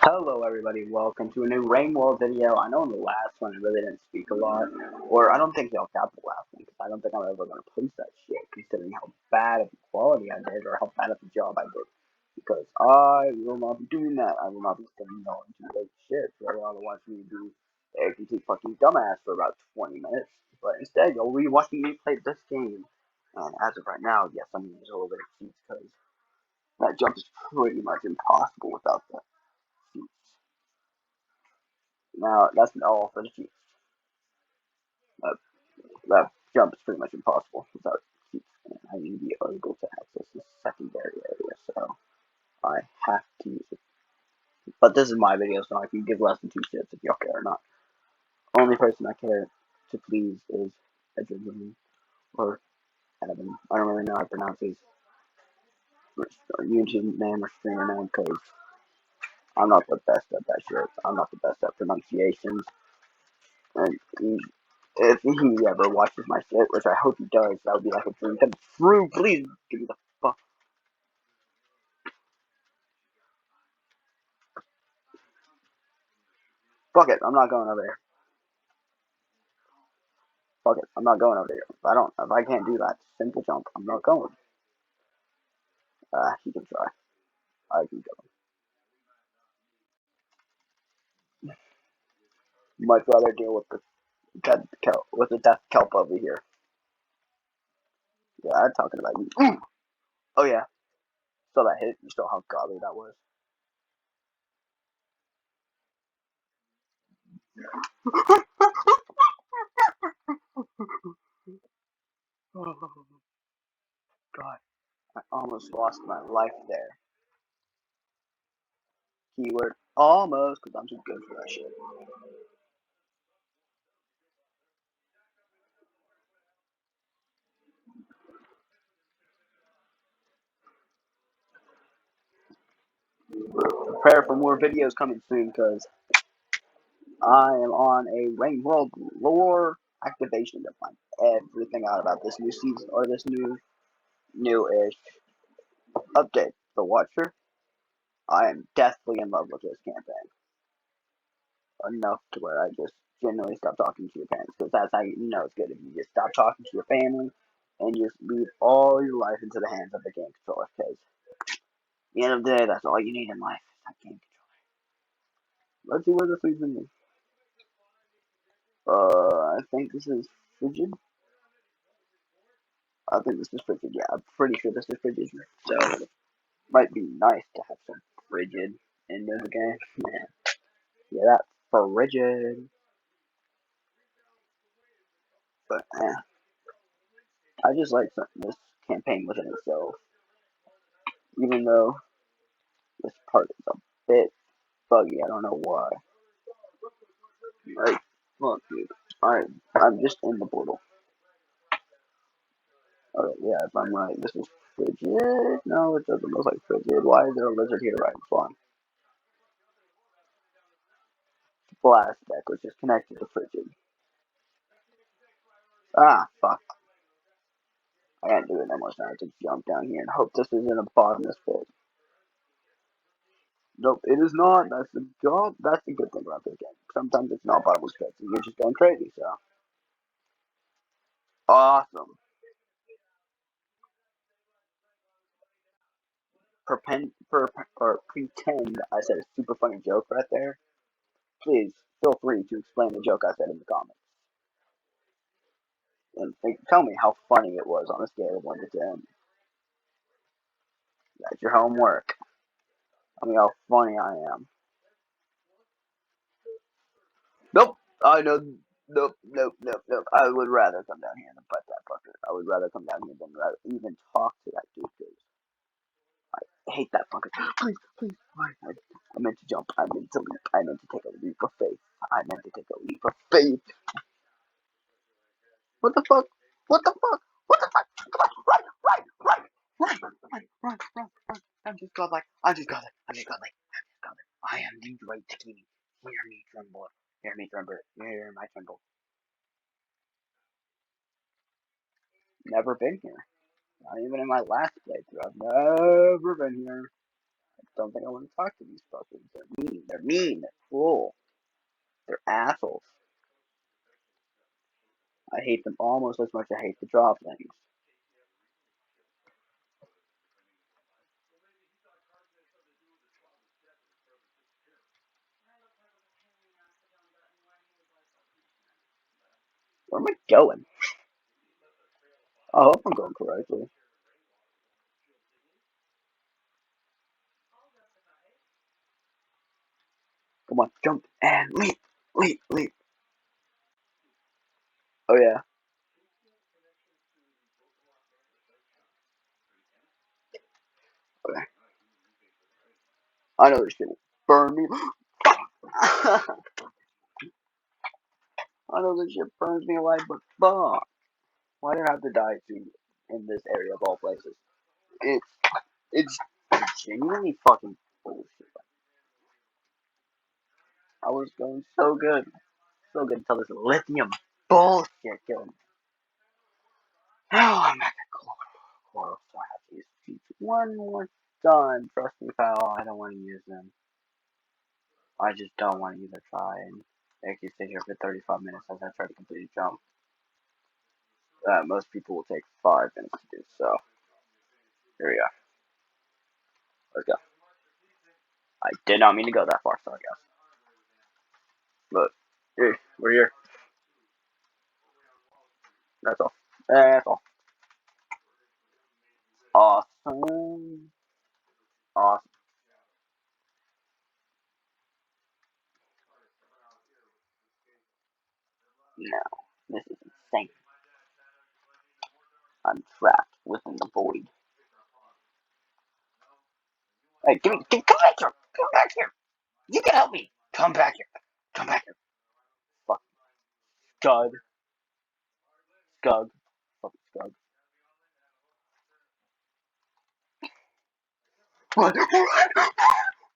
Hello everybody, welcome to a new Rain World video. I know in the last one I really didn't speak a lot, or I don't think y'all got the last one, because I don't think I'm ever going to post that shit, considering how bad of the quality I did, or how bad of the job I did. Because I will not be doing that. I will not be sitting all into late shit for y'all to watch me do a complete fucking dumbass for about 20 minutes. But instead, you'll be watching me play this game. And as of right now, yes, I'm going to use a little bit of cheats, because that jump is pretty much impossible without that cheats. Now, that's all for the Chiefs. That, that jump is pretty much impossible without Chiefs. And I need to be able to access the secondary area, so I have to use it. But this is my video, so I can give less than two shits if y'all care or not. Only person I care to please is Edwin or Evan. I don't really know how to pronounce his YouTube name or streamer name because I'm not the best at that shit. I'm not the best at pronunciations. And if he ever watches my shit, which I hope he does, that would be like a dream come true. Please give me the fuck. Fuck it, I'm not going over there. Fuck it, I'm not going over there. If I can't do that simple jump, I'm not going. He can try. I can go. Much rather deal with the death kelp over here. Yeah, I'm talking about you. Oh yeah, so that hit. You saw how godly that was. Oh god, I almost lost my life there. Keyword almost, because I'm too good for that shit. Prepare for more videos coming soon, because I am on a Rain World lore activation to find everything out about this new season, or this new-ish update. The Watcher, I am deathly in love with this campaign. Enough to where I just genuinely stop talking to your parents, because that's how you know it's good. If you just stop talking to your family and just leave all your life into the hands of the game controller, because at the end of the day, that's all you need in life, that game controller. Let's see where this leads me. I think this is Frigid. I think this is Frigid, yeah, I'm pretty sure this is Frigid. So, it might be nice to have some Frigid in this game. Man, yeah, that's Frigid. But, I just like this campaign within itself. Even though this part is a bit buggy, I don't know why. Like, look, dude. Alright, I'm just in the portal. Okay, yeah, if I'm right, this is Frigid. No, it doesn't look like Frigid. Why is there a lizard here right in front? Blast deck, which is connected to Frigid. Ah, fuck. I can't do it no more, so I have to jump down here and hope this isn't a bottomless pit. Nope, it is not. That's the job. That's the good thing about this game. Sometimes it's not bottomless pits, and you're just going crazy. So awesome. Or pretend I said a super funny joke right there. Please feel free to explain the joke I said in the comments and tell me how funny it was on a scale of 1 to 10. That's your homework. Tell me how funny I am. Nope. I know. Nope. Nope. Nope. Nope. I would rather come down here and butt that fucker. I would rather come down here than rather even talk to that dude. Cause I hate that fucker. Please, please. I meant to jump. I meant to leap. I meant to take a leap of faith. I meant to take a leap of faith. What the fuck? What the fuck? What the fuck? Come on, run, run, run, run, run, run, run, run. I'm just godlike. I'm just godlike. I'm just godlike. I'm just godlike. I am the great king. Hear me tremble. Hear me tremble. Hear my tremble. Never been here. Not even in my last playthrough. I've never been here. don't think I want to talk to these fuckers. They're mean. They're mean. They're cruel. They're assholes. I hate them almost as much as I hate the drop things. Where am I going? I hope I'm going correctly. Come on, jump and leap, leap, leap. Oh yeah. Okay. I know this shit will burn me. I know this shit burns me alive, but fuck. Why did I have to die too in this area of all places? It's it's genuinely fucking bullshit. I was going so good until this lithium bullshit killed me. Oh, I'm at the core. So I have to use these one more time. Trust me, pal. I don't want to use them. I just don't want to either try and make you sit here for 35 minutes as I try to complete a jump. Most people will take 5 minutes to do. So here we go. Let's go. I did not mean to go that far. Sorry, guys. But we're here. That's all. That's all. Awesome. Awesome. No, this is insane. I'm trapped within the void. Hey, come back here. Come back here. You can help me. Come back here. Come back here. Fuck. Scud. Scug. Fucking scug. Run.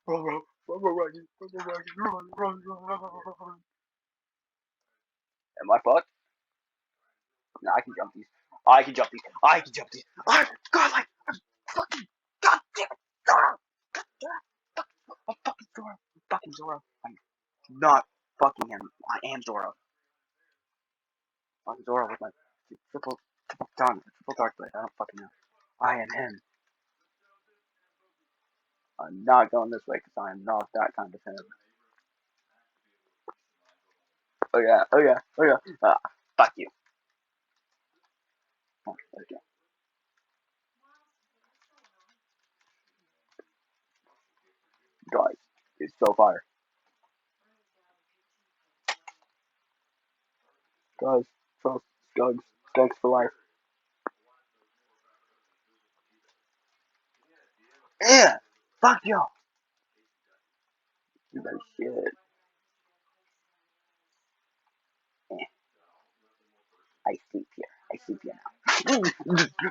Run, run, run. Am I fucked? No, I can jump these. I can jump these. I can jump these. God, like, fucking, God damn it. God damn it. I'm fucking Zoro. I'm fucking Zoro. I'm not fucking him. I am Zoro. I'm Zoro with my triple tongue, triple dark blade. I don't fucking know. I am him. I'm not going this way because I am not that kind of him. Oh yeah, oh yeah, oh yeah. Fuck you. Oh, okay. Guys, it's so fire. Guys, trust Skugs. Skugs for life. Yeah! Fuck y'all! You better shit. Eh, I sleep here. I sleep here now.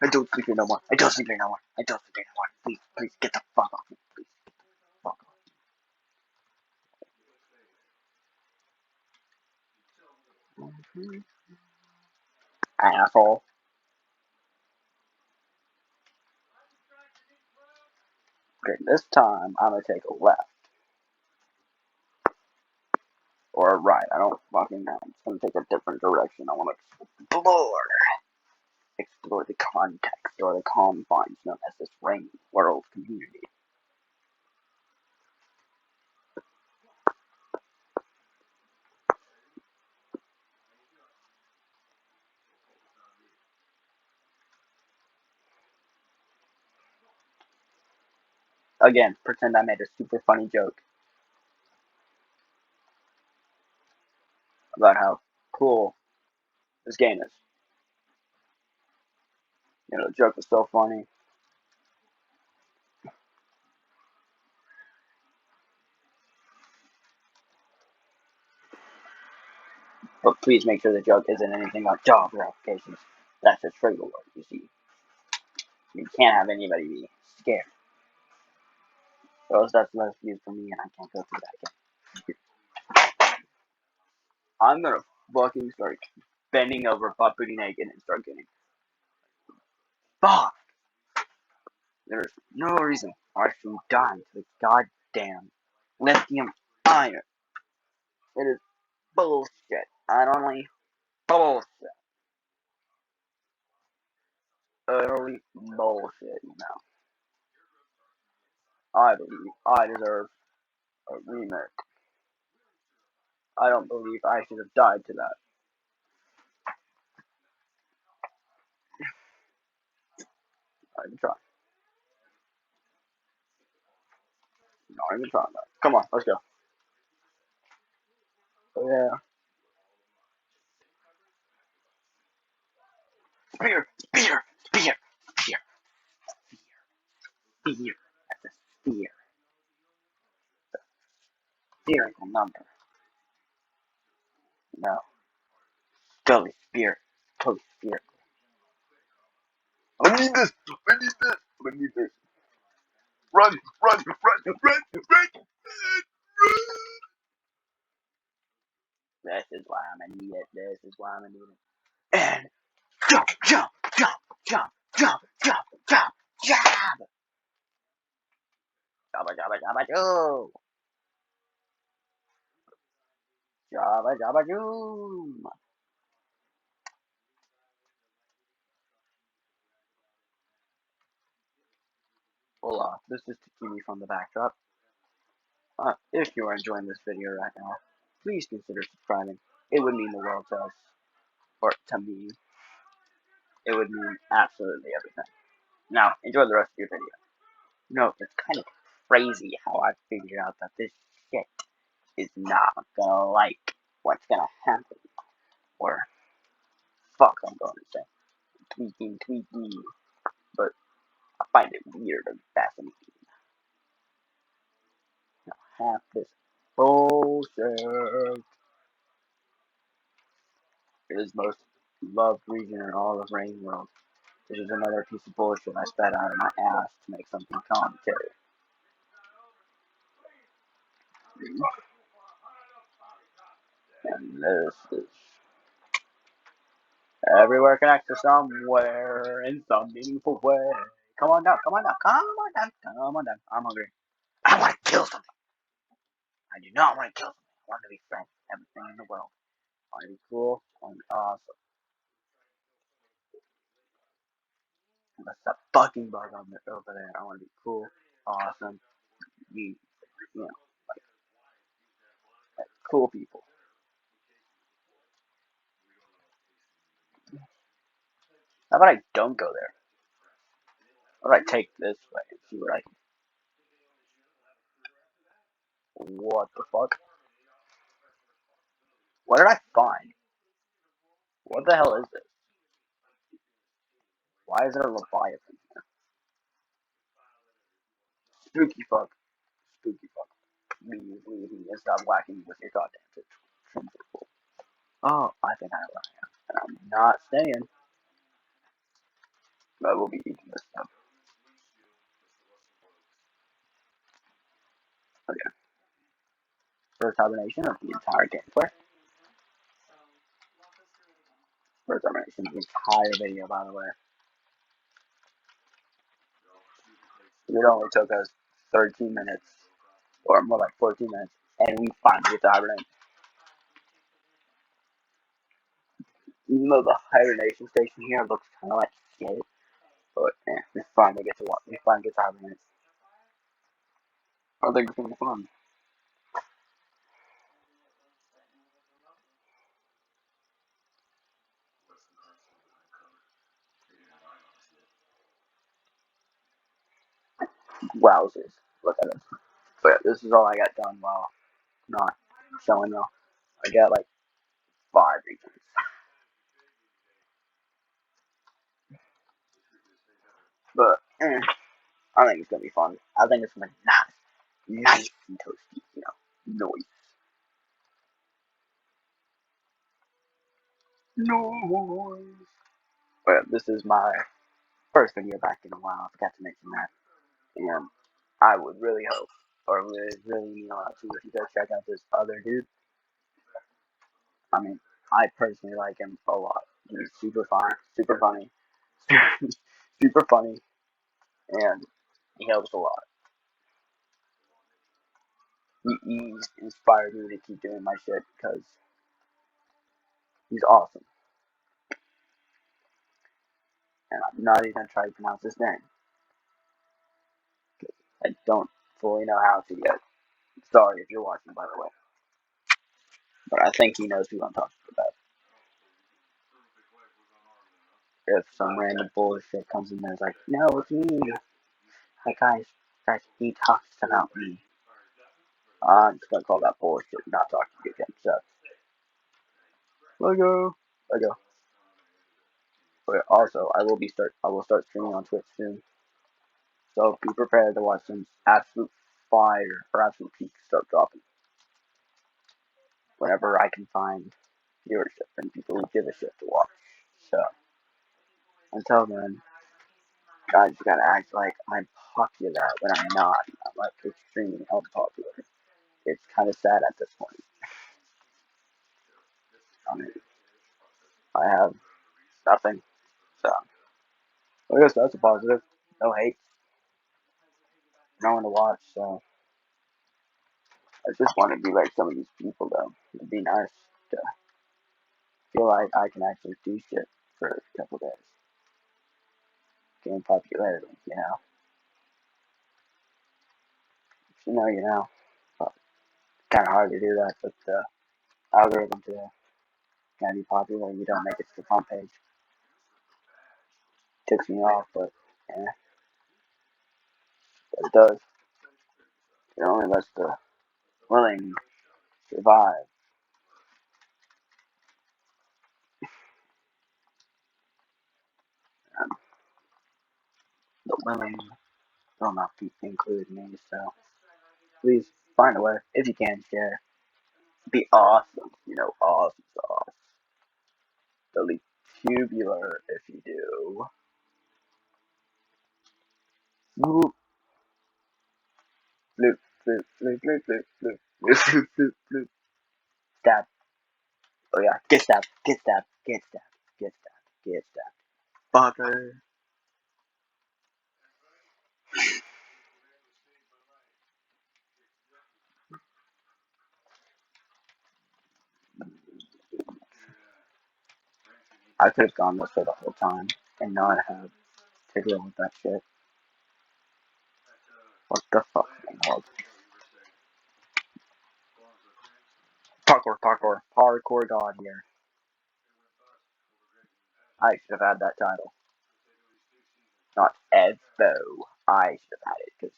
I don't sleep here no more. I don't sleep here no more. I don't sleep here no more. Please, please, get the fuck off me. Please, fuck off. Asshole. Okay, this time I'm gonna take a left or a right. I don't fucking know. I'm just gonna take a different direction. I wanna explore the context or the confines known as this rain world community. Again, pretend I made a super funny joke about how cool this game is. You know, the joke was so funny. But please make sure the joke isn't anything about job applications. That's a trigger word, you see. You can't have anybody be scared. Or else that's less views for me and I can't go through that again. I'm gonna fucking start bending over, butt booty naked, and start getting fuck. There's no reason why I should die to the goddamn lithium iron. It is bullshit. Utterly bullshit. Utterly bullshit, you know. I believe I deserve a remake. I don't believe I should have died to that. Not even trying. Not even trying that. Come on, let's go. Oh, yeah. Spear! Spear! Spear! Spear! Spear! That's a spear. Spherical number. No. Scully spear. Totally spear. I need this! I need this! I need this. Run! Run! Run! Run! Run! This is why I'm gonna need it. This is why I'm gonna need it. And jump! Jump! Jump! Jump! Jump! Jump! Jump! Jump! Jabba jabba jabba joo! Jabba jabba joo! Hola, this is Takimi from the backdrop. If you are enjoying this video right now, please consider subscribing. It would mean the world to us, or to me. It would mean absolutely everything. Now, enjoy the rest of your video. No, it's kind of crazy how I figured out that this shit is not gonna like what's gonna happen. Or, fuck, I'm going to say. Tweaking. But I find it weird and fascinating. Half this bullshit. It is the most loved region in all of Rain World. This is another piece of bullshit I spat out of my ass to make something commentary. And this is everywhere connects to somewhere in some meaningful way. Come on down, come on down, come on down, come on down. I'm hungry. I want to kill something. I do not want to kill something. I want to be friends with everything in the world. I want to be cool. I want to be awesome. That's a fucking bug on the, over there. I want to be cool, awesome, be, you know, like cool people. How about I don't go there? How about I take this way and see what I can. What the fuck? What did I find? What the hell is this? Why is there a Leviathan? Spooky fuck. Spooky fuck. Leave me and stop whacking me with your goddamn trim. Oh, I think I know where I am. And I'm not staying. I will be eating this stuff. Okay. First hibernation of the entire gameplay. First hibernation of the entire video, by the way. It only took us 13 minutes, or more like 14 minutes, and we finally get to hibernate. Even though the hibernation station here looks kind of like shit, but we finally get to what? We finally get to hibernate. I think it's gonna be fun. Wowzers. Look at it. But yeah, this is all I got done while not showing y'all. I got like 5 regions. But I think it's gonna be fun. I think it's gonna be nice and toasty, you know. Noise. But yeah, this is my first video back in a while. I forgot to mention that. And I would really hope, or would really mean a lot to if you guys check out this other dude. I mean, I personally like him a lot. He's super fun, super funny, super funny, and He helps a lot. He's inspired me to keep doing my shit because he's awesome. And I'm not even trying to pronounce his name. I don't fully know how to yet. Sorry if you're watching, by the way. But I think he knows who I'm talking about. If some random bullshit comes in there, it's like, no, it's me. Like, guys, he talks about me. I'm just gonna call that bullshit and not talk to you again. So, Lego. Lego. But also, I will start streaming on Twitch soon. So be prepared to watch some absolute fire or absolute peaks start dropping. Whenever I can find viewership and people who give a shit to watch. So until then, guys, you gotta act like I'm popular when I'm not. I'm like extremely unpopular. It's kind of sad at this point. I mean, I have nothing. So I guess that's a positive. No hate, no one to watch. So I just want to be like some of these people, though. It'd be nice to feel like I can actually do shit for a couple days, gain popularity. You know. But kind of hard to do that with the algorithm to kind of be popular. You don't make it to the front page. Ticks me off, but yeah, it does. It only lets the willing survive. And the willing will not be included me. So please find a way if you can share. Be awesome. Awesome sauce. Delete tubular if you do. Bloop, bloop, bloop, bloop, bloop, bloop, bloop, bloop, bloop, bloop. Stab. Oh yeah, get stabbed, get stabbed, get stabbed, get stabbed, get stabbed. Fucker. I could have gone this way the whole time and not have to deal with that shit. What the fuck? Parkour god here. I should have had that title. Not Evo. I should have had it, because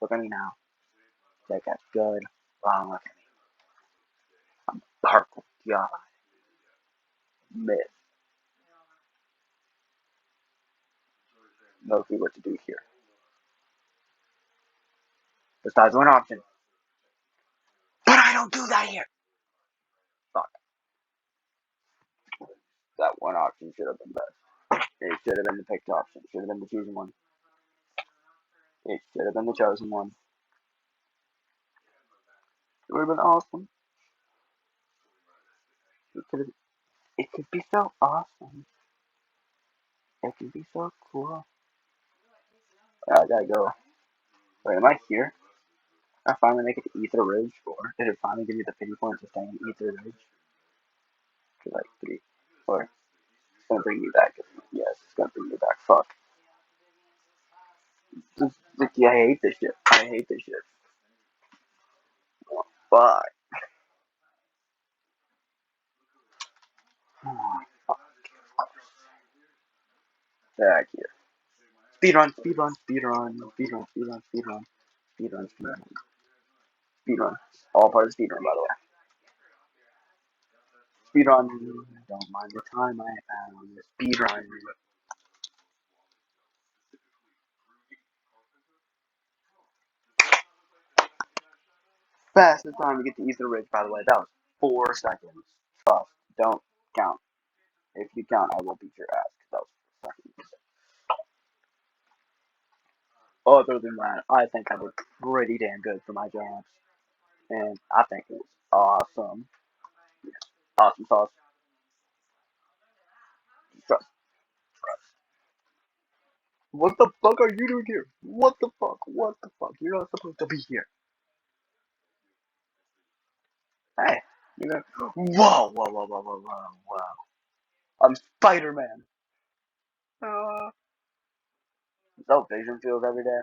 look at me now. Take a good long look at me. I'm parkour god. Myth. No clue what to do here. Besides one option. But I don't do that here! Fuck. That one option should have been best. It should have been the picked option. It should have been the chosen one. It should have been the chosen one. It would have been awesome. It could be so awesome. It could be so cool. I gotta go. Wait, am I here? I finally make it to Ether Ridge, or did it finally give me the pity points for staying in Ether Ridge? For like 3. Or it's gonna bring me back. Yes, it's gonna bring me back. Fuck. Yeah, I hate this shit. I hate this shit. Fuck. Back here. Speedrun, speedrun, speedrun, speedrun, speedrun, speedrun, speedrun, speedrun, speedrun. All part of speedrun, by the way. Speedrun. Don't mind the time I have on this speedrun. Fastest time to get to Ether Ridge, by the way. That was 4 seconds. Fuck. Don't count. If you count, I will beat your ass. That was 4 seconds. Other than that, I think I did pretty damn good for my jobs. And I think it was awesome. Awesome sauce. Trust. What the fuck are you doing here? What the fuck? What the fuck? You're not supposed to be here. Hey, you know. Whoa, whoa, whoa, whoa, whoa, whoa, whoa. I'm Spider-Man. So vision feels every day.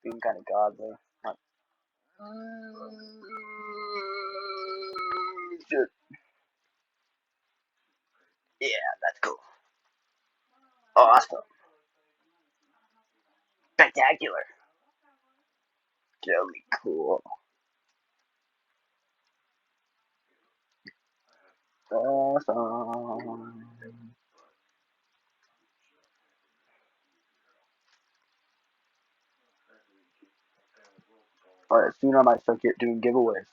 Being kind of godly. Like, shit. Yeah, that's cool. Awesome. Spectacular. Really cool. Awesome. Alright, soon I might start doing giveaways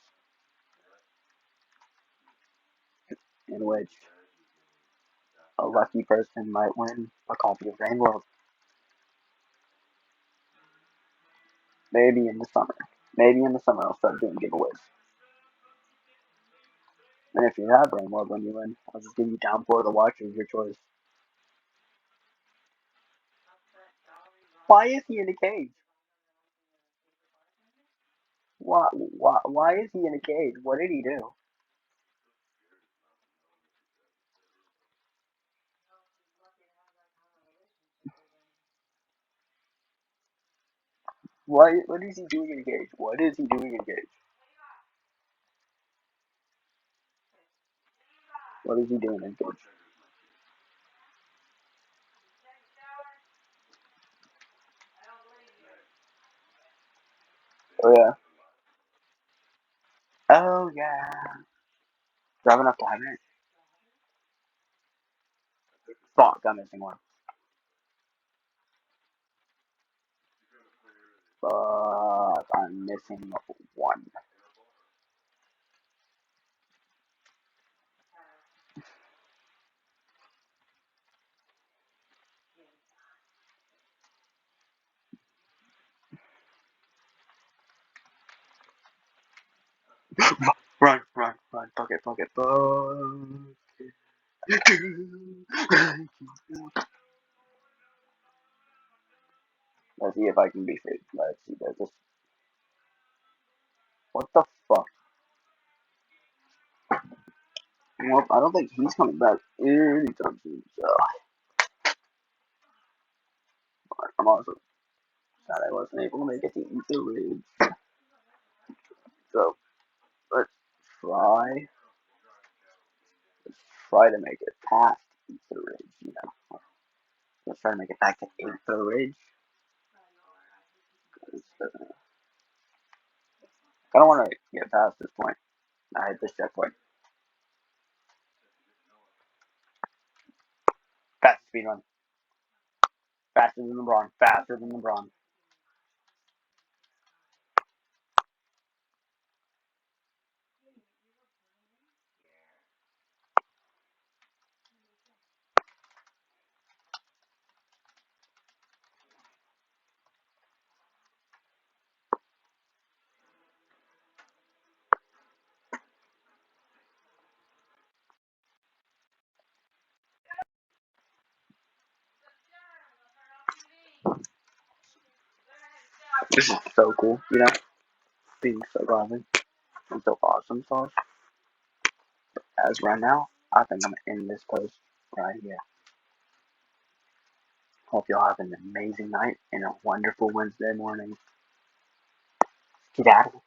in which a lucky person might win a copy of Rain World. Maybe in the summer. Maybe in the summer I'll start doing giveaways. And if you have Rain World when you win, I'll just give you Downpour the Watcher of your choice. Why is he in a cage? Why is he in a cage? What did he do? What is he doing in a cage? What is he doing in a cage? What is he doing in a cage? Oh yeah. Oh yeah. Do I have enough to hibernate? Fuck, I'm missing one. Fuck, I'm missing one. Run, run, run, fuck it, fuck it, fuck. Let's see if I can be free. Let's see, there's this. What the fuck? Well, I don't think he's coming back anytime soon, so I'm also sad I wasn't able to make it to eat the ridge. So let's try, let's try to make it past eat the ridge, you know. Let's try to make it back to eat the ridge. I don't want to get past this point. I hit this checkpoint. Fast speed run. Faster than LeBron. Faster than LeBron. This is so cool, you know? Being so godly and so awesome sauce. As right now, I think I'm gonna end this post right here. Hope y'all have an amazing night and a wonderful Wednesday morning. Get out of here.